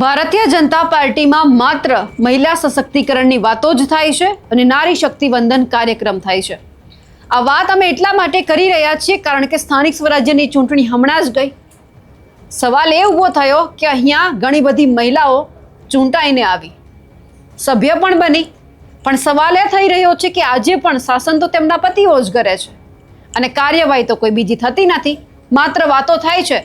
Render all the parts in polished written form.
ભારતીય જનતા પાર્ટીમાં માત્ર મહિલા સશક્તિકરણની વાતો જ થાય છે અને નારી શક્તિ વંદન કાર્યક્રમ થાય છે। આ વાત અમે એટલા માટે કરી રહ્યા છીએ કારણ કે સ્થાનિક સ્વરાજ્યની ચૂંટણી હમણાં જ ગઈ। સવાલ એ ઊભો થયો કે અહીંયા ઘણી બધી મહિલાઓ ચૂંટાઈને આવી, સભ્ય પણ બની, પણ સવાલ એ થઈ રહ્યો છે કે આજે પણ શાસન તો તેમના પતિઓ જ કરે છે અને કાર્યવાહી તો કોઈ બીજી થતી નથી। માત્ર વાતો થાય છે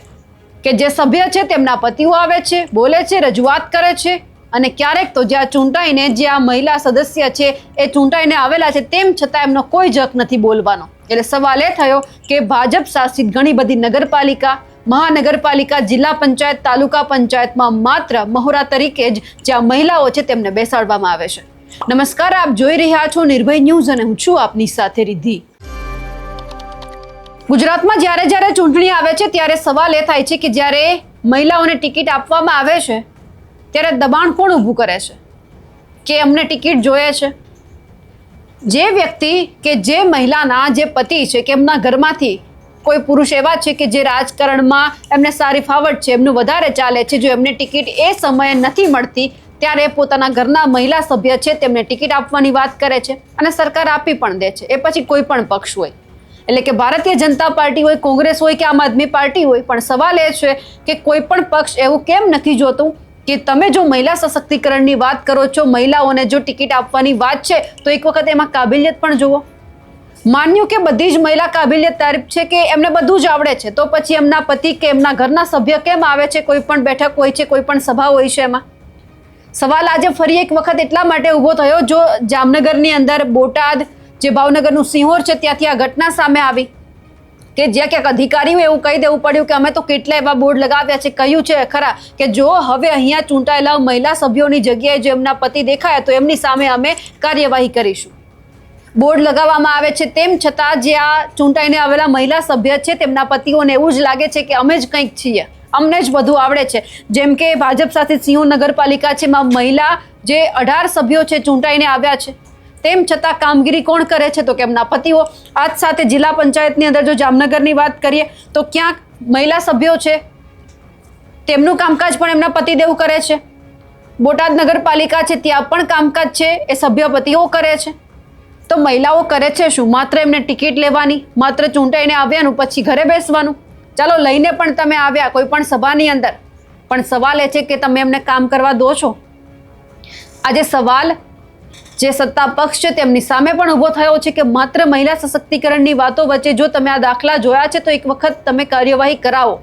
કે જે સભ્ય છે તેમના પતિઓ આવે છે, બોલે છે, રજૂઆત કરે છે અને ક્યારેક તો જ્યાં ચૂંટાઈને જે આ મહિલા સદસ્ય છે એ ચૂંટાઈને આવેલા છે તેમ છતાં એમનો કોઈ જ હક નથી બોલવાનો। એટલે સવાલ એ થયો કે ભાજપ શાસિત ઘણી બધી નગરપાલિકા, મહાનગરપાલિકા, જિલ્લા પંચાયત, તાલુકા પંચાયતમાં માત્ર મહોરા તરીકે જ જ્યાં મહિલાઓ છે તેમને બેસાડવામાં આવે છે। નમસ્કાર, આપ જોઈ રહ્યા છો નિર્ભય ન્યૂઝ અને હું છું આપની સાથે રિદ્ધિ। ગુજરાતમાં જ્યારે ચૂંટણી આવે છે ત્યારે સવાલ એ થાય છે કે જ્યારે મહિલાઓને ટિકિટ આપવામાં આવે છે ત્યારે દબાણ કોણ ઊભું કરે છે કે અમને ટિકિટ જોઈએ છે। જે વ્યક્તિ કે જે મહિલાના જે પતિ છે કે એમના ઘરમાંથી કોઈ પુરુષ એવા છે કે જે રાજકારણમાં એમને સારી ફાવટ છે, એમનું વધારે ચાલે છે, જો એમને ટિકિટ એ સમયે નથી મળતી ત્યારે પોતાના ઘરના મહિલા સભ્ય છે તેમને ટિકિટ આપવાની વાત કરે છે અને સરકાર આપી પણ દે છે। એ પછી કોઈ પણ પક્ષ હોય, એટલે કે ભારતીય જનતા પાર્ટી હોય, કોંગ્રેસ હોય કે આમ આદમી પાર્ટી હોય, પણ સવાલ એ છે કે કોઈ પણ પક્ષ એવું કેમ નથી જોતું કે તમે જો મહિલા સશક્તિકરણની વાત કરો છો, મહિલાઓને જો ટિકિટ આપવાની વાત છે તો એક વખત એમાં કાબિલિયત પણ જુઓ। માન્યું કે બધી જ મહિલા કાબિલિયત તારીફ છે કે એમને બધું જ આવડે છે, તો પછી એમના પતિ કે એમના ઘરના સભ્ય કેમ આવે છે કોઈ પણ બેઠક હોય છે, કોઈ પણ સભા હોય છે એમાં? સવાલ આજે ફરી એક વખત એટલા માટે ઊભો થયો, જો જામનગરની અંદર, બોટાદ, જે ભાવનગરનું સિંહોર છે ત્યાંથી આ ઘટના સામે આવી કે જ્યાં ક્યાંક અધિકારીઓ એવું કહી દેવું પડ્યું કે અમે તો કેટલા એવા બોર્ડ લગાવ્યા છે, કહ્યું છે ખરા કે જો હવે અહીંયા ચૂંટાયેલા મહિલા સભ્યોની જગ્યાએ જો એમના પતિ દેખાય તો એમની સામે અમે કાર્યવાહી કરીશું। બોર્ડ લગાવવામાં આવે છે, તેમ છતાં જે આ ચૂંટાઈને આવેલા મહિલા સભ્ય છે તેમના પતિઓને એવું જ લાગે છે કે અમે જ કંઈક છીએ, અમને જ બધું આવડે છે। જેમ કે ભાજપ સાથે સિંહોર નગરપાલિકા છે, એમાં મહિલા જે 18 સભ્યો છે ચૂંટાઈને આવ્યા છે, તેમ છતાં કામગીરી કોણ કરે છે તો કે એમના પતિઓ। આજ સાથે જિલ્લા પંચાયતની અંદર જો જામનગરની વાત કરીએ તો ક્યાંક મહિલા સભ્યો છે તેમનું કામકાજ પણ એમના પતિદેવ કરે છે। બોટાદ નગરપાલિકા છે ત્યાં પણ કામકાજ છે એ સભ્ય પતિઓ કરે છે। તો મહિલાઓ કરે છે શું? માત્ર એમને ટિકિટ લેવાની, માત્ર ચૂંટાઈને આવ્યાનું પછી ઘરે બેસવાનું? ચાલો લઈને પણ તમે આવ્યા કોઈ પણ સભાની અંદર, પણ સવાલ એ છે કે તમે એમને કામ કરવા દો છો? આજે સવાલ જે સત્તા પક્ષ છે તેમની સામે પણ ઊભો થયો છે કે માત્ર મહિલા સશક્તિકરણની વાતો વચ્ચે જો તમે આ દાખલા જોયા છે તો એક વખત તમે કાર્યવાહી કરાવો।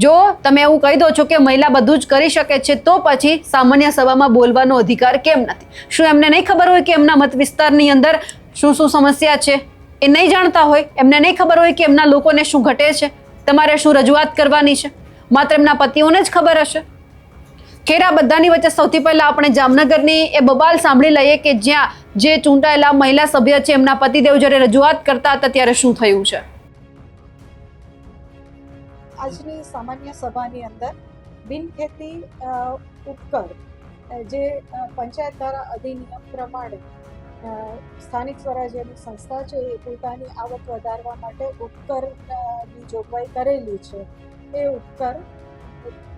જો તમે એવું કહી દો છો કે મહિલા બધું જ કરી શકે છે તો પછી સામાન્ય સભામાં બોલવાનો અધિકાર કેમ નથી? શું એમને નહીં ખબર હોય કે એમના મત વિસ્તારની અંદર શું શું સમસ્યા છે? એ નહીં જાણતા હોય? એમને નહીં ખબર હોય કે એમના લોકોને શું ઘટે છે, તમારે શું રજૂઆત કરવાની છે? માત્ર એમના પતિઓને જ ખબર હશે। ખેર આ બધાની વચ્ચે સૌથી પહેલા આપણે જામનગરની એ બબાલ સાંભળી લઈએ કે જ્યાં જે ચૂંટાયેલા મહિલા સભ્ય છે એમના પતિદેવ જ્યારે રજૂઆત કરતા હતા ત્યારે શું થયું છે। આજની સામાન્ય સભાની અંદર બિનખેતી ઉપકર જે પંચાયત ધારા અધિનિયમ પ્રમાણે સ્થાનિક સ્વરાજ્યની સંસ્થા છે એ પોતાની આવક વધારવા માટે ઉપકરની જોગવાઈ કરેલી છે। એ ઉપકર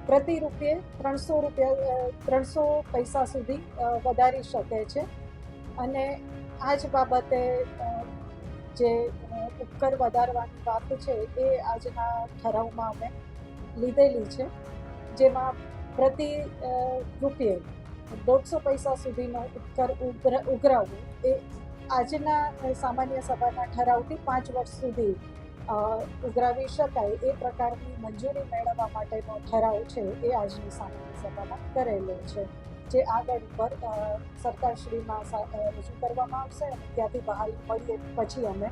પ્રતિ રૂપિયે 300 પૈસા સુધી વધારી શકે છે અને આ જ બાબતે જે ઉપકર વધારવાની વાત છે એ આજના ઠરાવમાં અમે લીધેલી છે, જેમાં પ્રતિ રૂપિયે 150 પૈસા સુધીનો ઉપકર ઉઘરાવવો એ આજના સામાન્ય સભાના ઠરાવથી 5 વર્ષ સુધી ઉઘરાવી શકાય એ પ્રકારની મંજૂરી મેળવવા માટેનો ઠરાવ છે એ આજની સામાન્ય સભામાં કરેલો છે, જે આગળ પર સરકારશ્રીમાં રજૂ કરવામાં આવશે અને ત્યાંથી બહાલી મળીએ પછી અમે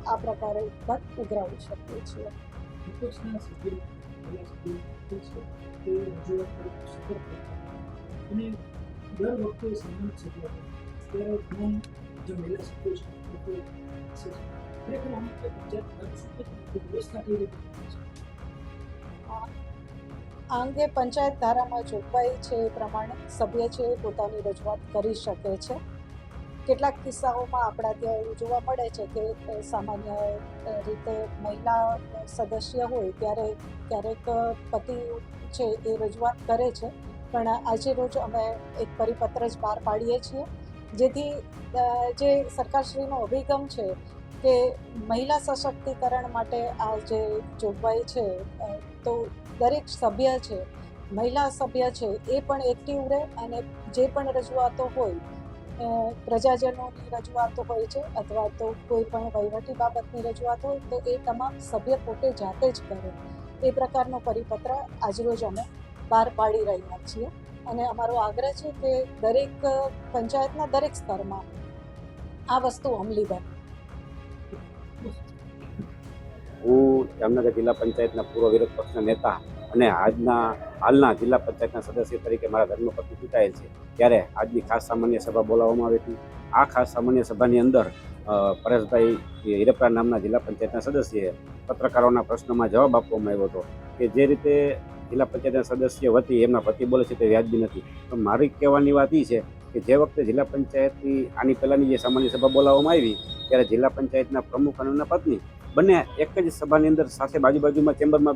આ પ્રકારે ઉપકર ઉઘરાવી શકીએ છીએ। અને દર વખતે સન્માન સભ્ય ત્યારે તમામ જે મહિલા સભ્યો છે ખરેખર આમ વ્યવસ્થા કઈ રીતે આ અંગે પંચાયત ધારામાં જોગવાઈ છે એ પ્રમાણે સભ્ય છે એ પોતાની રજૂઆત કરી શકે છે। કેટલાક કિસ્સાઓમાં આપણા ત્યાં એવું જોવા મળે છે કે સામાન્ય રીતે મહિલા સદસ્ય હોય ત્યારે ક્યારેક પતિ છે એ રજૂઆત કરે છે, પણ આજે રોજ અમે એક પરિપત્ર જ બહાર પાડીએ છીએ, જેથી જે સરકારશ્રીનો અભિગમ છે કે મહિલા સશક્તિકરણ માટે આ જે જોગવાઈ છે, તો દરેક સભ્ય છે, મહિલા સભ્ય છે એ પણ એક્ટિવ રહે અને જે પણ રજૂઆતો હોય, પ્રજાજનોની રજૂઆતો હોય છે અથવા તો કોઈ પણ વહીવટી બાબતની રજૂઆત હોય તો એ તમામ સભ્ય પોતે જાતે જ કરે, એ પ્રકારનો પરિપત્ર આજરોજ અમે બહાર પાડી રહ્યા છીએ. અને અમારો આગ્રહ છે કે દરેક પંચાયતના દરેક સ્તરમાં આ વસ્તુ અમલી બને. હું જામનગર જિલ્લા પંચાયતના પૂર્વ વિરોધ પક્ષના નેતા અને હાલના જિલ્લા પંચાયતના સદસ્ય તરીકે મારા ધર્મપત્ની ચૂંટાયેલ છે, ત્યારે આજની ખાસ સામાન્ય સભા બોલાવવામાં આવી હતી. આ ખાસ સામાન્ય સભાની અંદર પરેશભાઈ હિરપરા નામના જિલ્લા પંચાયતના સદસ્યએ પત્રકારોના પ્રશ્નોમાં જવાબ આપવામાં આવ્યો હતો કે જે રીતે જિલ્લા પંચાયતના સદસ્ય વતી એમના પતિ બોલે છે તે વ્યાજબી નથી. તો મારી કહેવાની વાત એ છે કે જે વખતે જિલ્લા પંચાયતની આની પહેલાંની જે સામાન્ય સભા બોલાવવામાં આવી ત્યારે જિલ્લા પંચાયતના પ્રમુખ અને એમના પત્ની બંને એક જ સભાની અંદર સાથે બાજુમાં ચેમ્બરમાં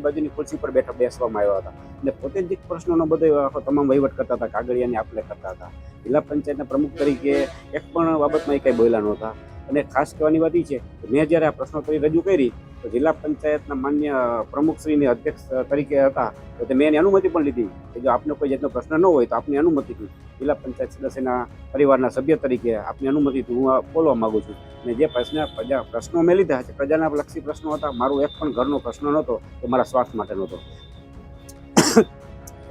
બાજુની ખુરશી પર બેસવામાં આવ્યા હતા અને પોતે જ પ્રશ્નોનો બધો આખો તમામ વહીવટ કરતા હતા, કાગળિયાની આપલે કરતા હતા. જિલ્લા પંચાયતના પ્રમુખ તરીકે એક પણ બાબતમાં એ કંઈ બોલ્યા નહોતા. અને ખાસ કહેવાની વાત એ છે કે મેં જ્યારે આ પ્રશ્નોત્તરી રજૂ કરી તો જિલ્લા પંચાયતના માન્ય પ્રમુખશ્રીની અધ્યક્ષ તરીકે હતા તો મેં એની અનુમતિ પણ લીધી કે જો આપને કોઈ જાતનો પ્રશ્ન ન હોય તો આપની અનુમતિથી જિલ્લા પંચાયત સદસ્યના પરિવારના સભ્ય તરીકે આપની અનુમતિથી હું બોલવા માગું છું. અને જે પ્રશ્નો મેં લીધા છે પ્રજાના લક્ષી પ્રશ્નો હતા. મારો એક પણ ઘરનો પ્રશ્ન નહોતો કે મારા સ્વાર્થ માટે નહોતો.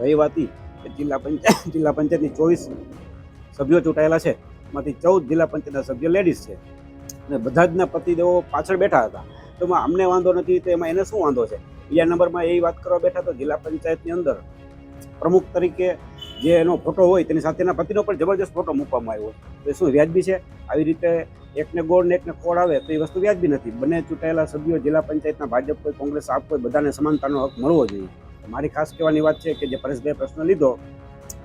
રહી વાત એ કે જિલ્લા પંચાયતની 24 સભ્યો ચૂંટાયેલા છે, એમાંથી 14 જિલ્લા પંચાયતના સભ્ય લેડીઝ છે અને બધા જના પતિદેવો પાછળ બેઠા હતા. તો એમાં અમને વાંધો નથી તો એમાં એને શું વાંધો છે? બીજા નંબરમાં એ વાત કરવા બેઠા તો જિલ્લા પંચાયતની અંદર પ્રમુખ તરીકે જે એનો ફોટો હોય તેની સાથેના પતિનો પણ જબરજસ્ત ફોટો મૂકવામાં આવ્યો. તો એ શું વ્યાજબી છે? આવી રીતે એકને ગોળ ને એકને ખોળ આવે તો એ વસ્તુ વ્યાજબી નથી. બંને ચૂંટાયેલા સભ્યો જિલ્લા પંચાયતના ભાજપ કોઈ કોંગ્રેસ આપ કોઈ બધાને સમાનતાનો હક મળવો જોઈએ. મારી ખાસ કહેવાની વાત છે કે જે પરેશભાઈ પ્રશ્ન લીધો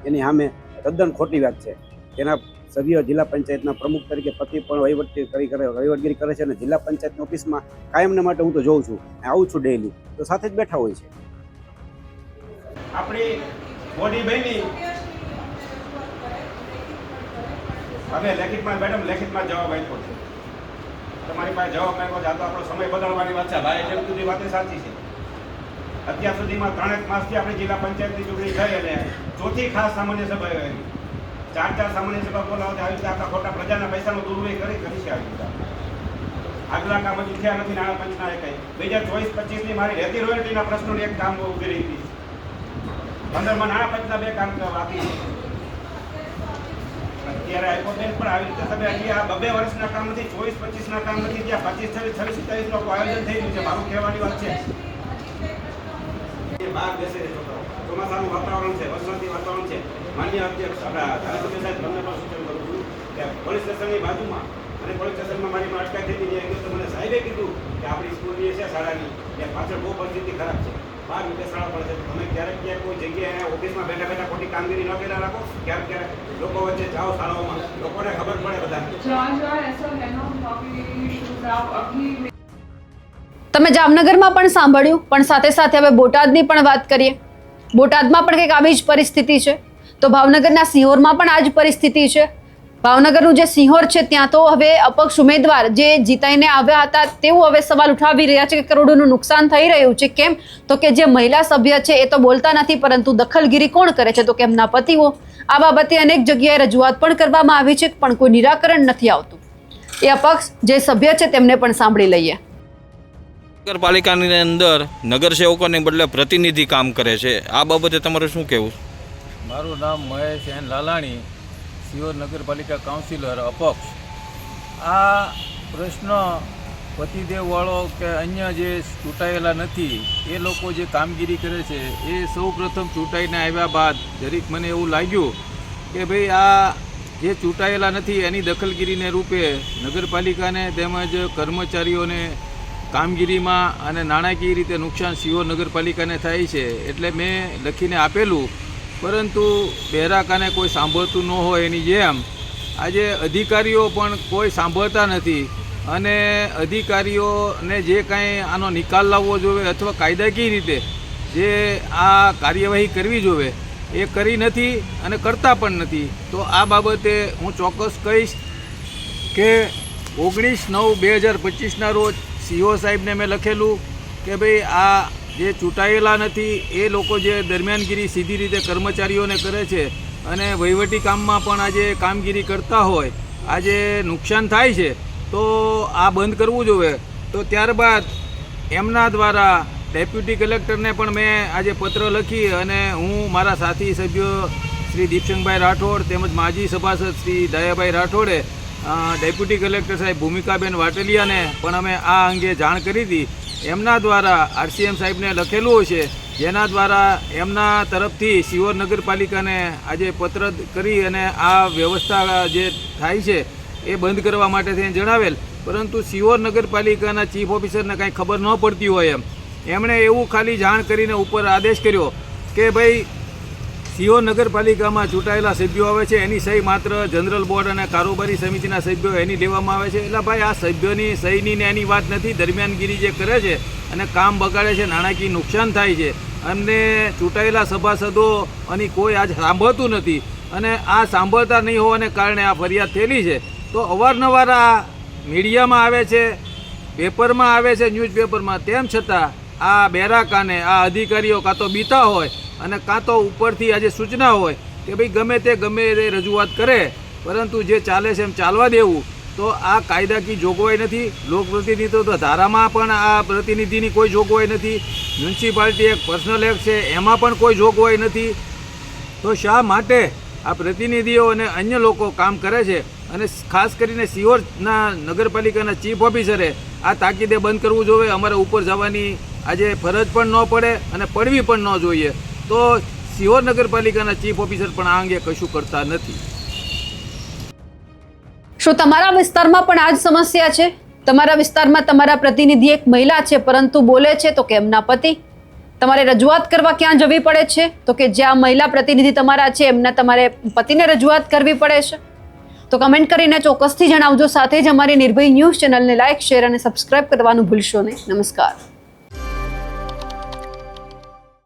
એની સામે તદ્દન ખોટી વાત છે. તેના સભ્ય જિલ્લા પંચાયતના પ્રમુખ તરીકે પતિ પણ વહીવટગીરી કરે છે અને જિલ્લા પંચાયતની ઓફિસમાં કાયમને માટે હું તો જોઉં છું, આવું છું ડેઈલી, તો સાથે જ બેઠા હોય છે. આપણી મોટી બહેની હવે લેખિતમાં જવાબ આપ્યો છે. તમારી પાસે જવાબ માંગ્યો છે. આ તો આપણો સમય બદલવાની વાત છે. ભાઈ જેમ સુધી વાત સાચી છે. અત્યાર સુધીમાં 3 માસથી આપણી જિલ્લા પંચાયતની ચૂંટણી થઈ અને ચોથી ખાસ સામાન્ય સભા આવી. 4 સામાન્ય સભા બોલાવતા આવી રીતે આપણા ખોટા પ્રજાના પૈસાનો દુર્વ્યય કરી છે. આવી રીતે આગલા કામ હજી થયા નથી નાણાં પંચના કંઈ. 2024-25ની મારી રેતી રોયલ્ટીના પ્રશ્નોની એક કામ ઉભી રહી હતી. 15માં નાણાં પંચના 2 કામ બાકી છે. અત્યારે હાઈકોર્ટે પણ આવી રીતે તમે હજી આ 2 વર્ષના કામ નથી, 24-25ના કામ નથી, ત્યાં 25-26-27 લોકો આયોજન થઈ રહ્યું છે. મારું કહેવાની વાત છે બહાર બેસે છે છોકરાઓ. ચોમાસાનું વાતાવરણ છે, વરસાદી વાતાવરણ છે. માન્ય અધ્યક્ષ આપણા ધારાસભ્ય સાહેબ તમને પણ સૂચન કરું છું કે પોલીસ સ્ટેશનની બાજુમાં અને પોલીસ સ્ટેશનમાં મારી અટકાઈ થઈ હતી. તો મને સાહેબે કીધું કે આપણી સ્કૂલની છે શાળાની ત્યાં પાછળ બહુ પરિસ્થિતિ ખરાબ છે, બહાર બેસાડવા પડે છે. તમે ક્યારેક કોઈ જગ્યાએ ઓફિસમાં બેઠા ખોટી કામગીરી ન કર્યા રાખો. ક્યારેક લોકો વચ્ચે જાઓ શાળાઓમાં, લોકોને ખબર પડે બધાને. તમે જામનગરમાં પણ સાંભળ્યું, પણ સાથે સાથે હવે બોટાદની પણ વાત કરીએ. બોટાદમાં પણ કંઈક આવી જ પરિસ્થિતિ છે. તો ભાવનગરના સિહોરમાં પણ આ જ પરિસ્થિતિ છે. ભાવનગરનું જે સિહોર છે ત્યાં તો હવે અપક્ષ ઉમેદવાર જે જીતાઈને આવ્યા હતા તેવું હવે સવાલ ઉઠાવી રહ્યા છે કે કરોડોનું નુકસાન થઈ રહ્યું છે. કેમ? તો કે જે મહિલા સભ્ય છે એ તો બોલતા નથી, પરંતુ દખલગીરી કોણ કરે છે? તો કે એમના પતિઓ. આ બાબતે અનેક જગ્યાએ રજૂઆત પણ કરવામાં આવી છે, પણ કોઈ નિરાકરણ નથી આવતું. એ અપક્ષ જે સભ્ય છે તેમને પણ સાંભળી લઈએ. નગરપાલિકાની અંદર નગરસેવકોને બદલે પ્રતિનિધિ કામ કરે છે. આ બાબતે તમારે શું કહેવું? મારું નામ મહેશ એન લાલાણી, સિહોર નગરપાલિકા કાઉન્સિલર અપક્ષ. આ પ્રશ્ન પતિદેવવાળો કે અન્ય જે ચૂંટાયેલા નથી એ લોકો જે કામગીરી કરે છે એ સૌ પ્રથમ ચૂંટાઈને આવ્યા બાદ જરીક મને એવું લાગ્યું કે ભાઈ આ જે ચૂંટાયેલા નથી એની દખલગીરીને રૂપે નગરપાલિકાને તેમજ કર્મચારીઓને કામગીરીમાં અને નાણાકીય રીતે નુકસાન સિહોર નગરપાલિકાને થાય છે. એટલે મેં લખીને આપેલું, પરંતુ બહેરાકાને કોઈ સાંભળતું ન હોય એની જેમ આજે અધિકારીઓ પણ કોઈ સાંભળતા નથી. અને અધિકારીઓને જે કાંઈ આનો નિકાલ લાવવો જોઈએ અથવા કાયદાકીય રીતે જે આ કાર્યવાહી કરવી જોઈએ એ કરી નથી અને કરતા પણ નથી. તો આ બાબતે હું ચોક્કસ કહીશ કે 19/9/2025ના રોજ સીઓ સાહેબને મેં લખેલું કે ભાઈ આ જે ચૂંટાયેલા નથી એ લોકો જે દરમિયાનગીરી સીધી રીતે કર્મચારીઓને કરે છે અને વહીવટી કામમાં પણ આજે કામગીરી કરતા હોય, આજે નુકસાન થાય છે, તો આ બંધ કરવું જોઈએ. તો ત્યારબાદ એમના દ્વારા ડેપ્યુટી કલેક્ટરને પણ મેં આજે પત્ર લખી અને હું મારા સાથી સભ્યો શ્રી દીપશંકભાઈ રાઠોડ તેમજ માજી સભાસદ શ્રી દયાભાઈ રાઠોડે ડેપ્યુટી કલેક્ટર સાહેબ ભૂમિકાબેન વાટલિયાને પણ અમે આ અંગે જાણ કરી હતી. એમના દ્વારા આરસીએમ સાહેબને લખેલું છે, જેના દ્વારા એમના તરફથી શિહોર નગરપાલિકાને આજે પત્ર કરી અને આ વ્યવસ્થા જે થાય છે એ બંધ કરવા માટે થઈને જણાવેલ. પરંતુ શિહોર નગરપાલિકાના ચીફ ઓફિસરને કાંઈ ખબર ન પડતી હોય એમણે એવું ખાલી જાણ કરીને ઉપર આદેશ કર્યો કે ભાઈ શિહોર નગરપાલિકામાં ચૂંટાયેલા સભ્યો આવે છે એની સહી માત્ર જનરલ બોર્ડ અને કારોબારી સમિતિના સભ્યો એની લેવામાં આવે છે. એટલે ભાઈ આ સભ્યોની સહીની ને એની વાત નથી. દરમિયાનગીરી જે કરે છે અને કામ બગાડે છે, નાણાકીય નુકસાન થાય છે અને ચૂંટાયેલા સભાસદો અને કોઈ આજ સાંભળતું નથી અને આ સાંભળતા નહીં હોવાને કારણે આ ફરિયાદ થયેલી છે. તો અવારનવાર આ મીડિયામાં આવે છે, પેપરમાં આવે છે, ન્યૂઝપેપરમાં, તેમ છતાં આ બેરાકાને આ અધિકારીઓ કાં તો બીતા હોય અને કાં તો ઉપરથી આજે સૂચના હોય કે ભાઈ ગમે તે રજૂઆત કરે, પરંતુ જે ચાલે છે એમ ચાલવા દેવું. તો આ કાયદાકીય જોગવાઈ નથી. લોકપ્રતિનિધિત્વ ધારામાં પણ આ પ્રતિનિધિની કોઈ જોગવાઈ નથી. મ્યુનિસિપાલિટી એક પર્સનલ એક્ટ છે એમાં પણ કોઈ જોગવાઈ નથી. તો શા માટે આ પ્રતિનિધિઓ અને અન્ય લોકો કામ કરે છે અને ખાસ કરીને શિહોરના નગરપાલિકાના ચીફ ઓફિસરે આ તાકીદે બંધ કરવું જોઈએ. અમારે ઉપર જવાની આજે ફરજ પણ ન પડે અને પડવી પણ ન જોઈએ. તો શિહોર નગરપાલિકાના ચીફ ઓફિસર પણ આ અંગે કશું કરતા નથી. શું તમારા વિસ્તારમાં પણ આ જ સમસ્યા છે? તમારા વિસ્તારમાં તમારા પ્રતિનિધિ એક મહિલા છે પરંતુ બોલે છે તો કે એમના પતિ. તમારે રજૂઆત કરવા ક્યાં જવી પડે છે? તો કે જ્યાં મહિલા પ્રતિનિધિ તમારા છે એમના તમારે પતિને રજૂઆત કરવી પડે છે. તો કમેન્ટ કરીને ચોક્કસથી જણાવજો. સાથે જ અમારી નિર્ભય ન્યૂઝ ચેનલને લાઇક, શેર અને સબસ્ક્રાઇબ કરવાનું ભૂલશો નહીં. નમસ્કાર.